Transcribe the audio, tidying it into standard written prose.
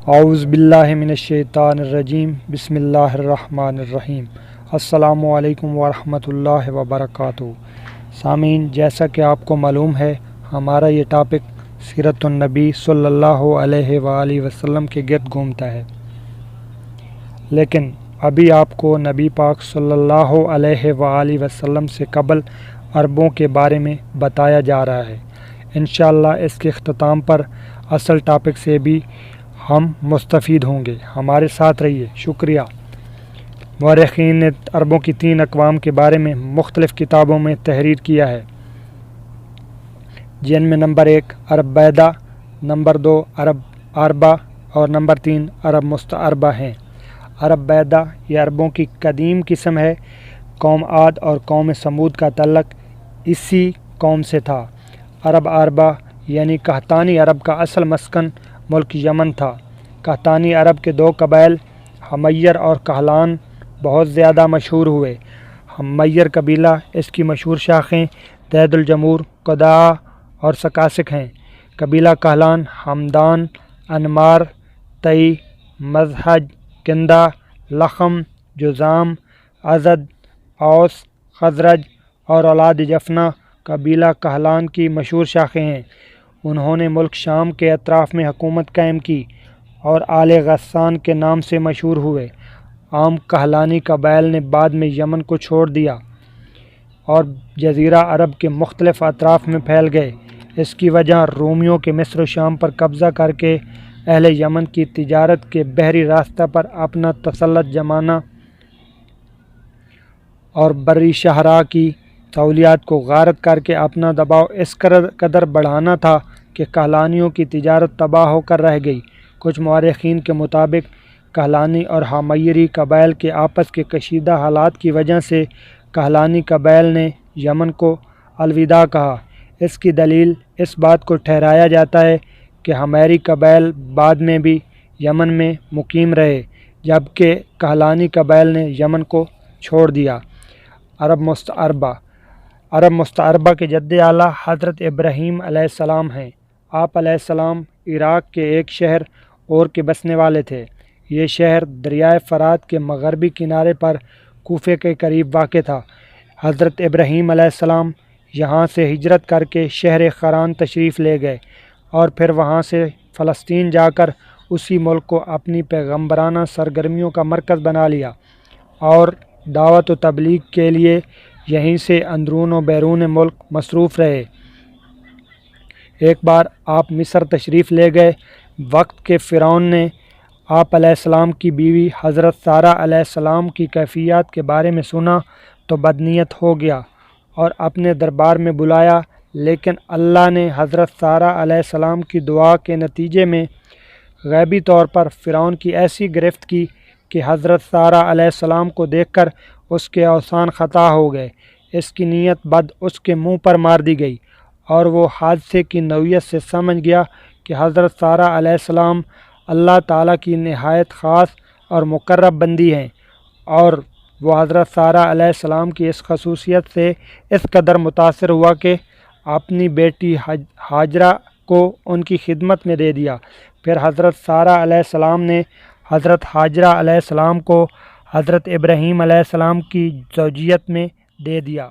اعوذ باللہ من الشیطان الرجیم بسم اللہ الرحمن الرحیم السلام علیکم ورحمۃ اللہ وبرکاتہ۔ سامعین، جیسا کہ آپ کو معلوم ہے، ہمارا یہ ٹاپک سیرت النبی صلی اللہ علیہ وآلہ وسلم کے گرد گھومتا ہے، لیکن ابھی آپ کو نبی پاک صلی اللہ علیہ وآلہ وسلم سے قبل عربوں کے بارے میں بتایا جا رہا ہے۔ انشاءاللہ اس کے اختتام پر اصل ٹاپک سے بھی ہم مستفید ہوں گے۔ ہمارے ساتھ رہیے۔ شکریہ۔ مورخین نے عربوں کی 3 اقوام کے بارے میں مختلف کتابوں میں تحریر کیا ہے، جن میں نمبر 1 عرب بیدہ، نمبر 2 عرب عربہ اور نمبر 3 عرب مستعربہ ہیں۔ عرب بیدہ یہ عربوں کی قدیم قسم ہے۔ قوم عاد اور قوم سمود کا تعلق اسی قوم سے تھا۔ عرب عربہ یعنی قحطانی عرب کا اصل مسکن ملک یمن تھا۔ قحطانی عرب کے 2 قبائل حمیر اور کہلان بہت زیادہ مشہور ہوئے۔ حمیر قبیلہ، اس کی مشہور شاخیں دید الجمور، قداع اور سکاسک ہیں۔ قبیلہ کہلان ہمدان، انمار، تئی، مذہج، کندہ، لخم، جذام، ازد، اوس، خزرج اور اولاد جفنہ قبیلہ کہلان کی مشہور شاخیں ہیں۔ انہوں نے ملک شام کے اطراف میں حکومت قائم کی اور آل غسان کے نام سے مشہور ہوئے۔ عام کہلانی قبائل نے بعد میں یمن کو چھوڑ دیا اور جزیرہ عرب کے مختلف اطراف میں پھیل گئے۔ اس کی وجہ رومیوں کے مصر و شام پر قبضہ کر کے اہل یمن کی تجارت کے بحری راستہ پر اپنا تسلط جمانا اور بری شاہراہ کی سہولیات کو غارت کر کے اپنا دباؤ اس قدر بڑھانا تھا کہ کہلانیوں کی تجارت تباہ ہو کر رہ گئی۔ کچھ مورخین کے مطابق کہلانی اور حمیری قبائل کے آپس کے کشیدہ حالات کی وجہ سے کہلانی قبائل نے یمن کو الوداع کہا۔ اس کی دلیل اس بات کو ٹھہرایا جاتا ہے کہ حمیری قبائل بعد میں بھی یمن میں مقیم رہے، جبکہ کہلانی قبائل نے یمن کو چھوڑ دیا۔ عرب مستعربہ عرب مستعربہ کے جد اعلیٰ حضرت ابراہیم علیہ السلام ہیں۔ آپ علیہ السلام عراق کے ایک شہر اور کے بسنے والے تھے۔ یہ شہر دریائے فرات کے مغربی کنارے پر کوفے کے قریب واقع تھا۔ حضرت ابراہیم علیہ السلام یہاں سے ہجرت کر کے شہر خران تشریف لے گئے اور پھر وہاں سے فلسطین جا کر اسی ملک کو اپنی پیغمبرانہ سرگرمیوں کا مرکز بنا لیا اور دعوت و تبلیغ کے لیے یہیں سے اندرون و بیرون ملک مصروف رہے۔ ایک بار آپ مصر تشریف لے گئے۔ وقت کے فرعون نے آپ علیہ السلام کی بیوی حضرت سارہ علیہ السلام کی کیفیات کے بارے میں سنا تو بدنیت ہو گیا اور اپنے دربار میں بلایا، لیکن اللہ نے حضرت سارہ علیہ السلام کی دعا کے نتیجے میں غیبی طور پر فرعون کی ایسی گرفت کی کہ حضرت سارہ علیہ السلام کو دیکھ کر اس کے اوثان خطا ہو گئے۔ اس کی نیت بد اس کے منہ پر مار دی گئی اور وہ حادثے کی نوعیت سے سمجھ گیا کہ حضرت سارہ علیہ السلام اللہ تعالیٰ کی نہایت خاص اور مقرب بندی ہیں، اور وہ حضرت سارہ علیہ السلام کی اس خصوصیت سے اس قدر متاثر ہوا کہ اپنی بیٹی ہاجرہ کو ان کی خدمت میں دے دیا۔ پھر حضرت سارہ علیہ السلام نے حضرت ہاجرہ علیہ السلام کو حضرت ابراہیم علیہ السلام کی زوجیت میں دے دیا۔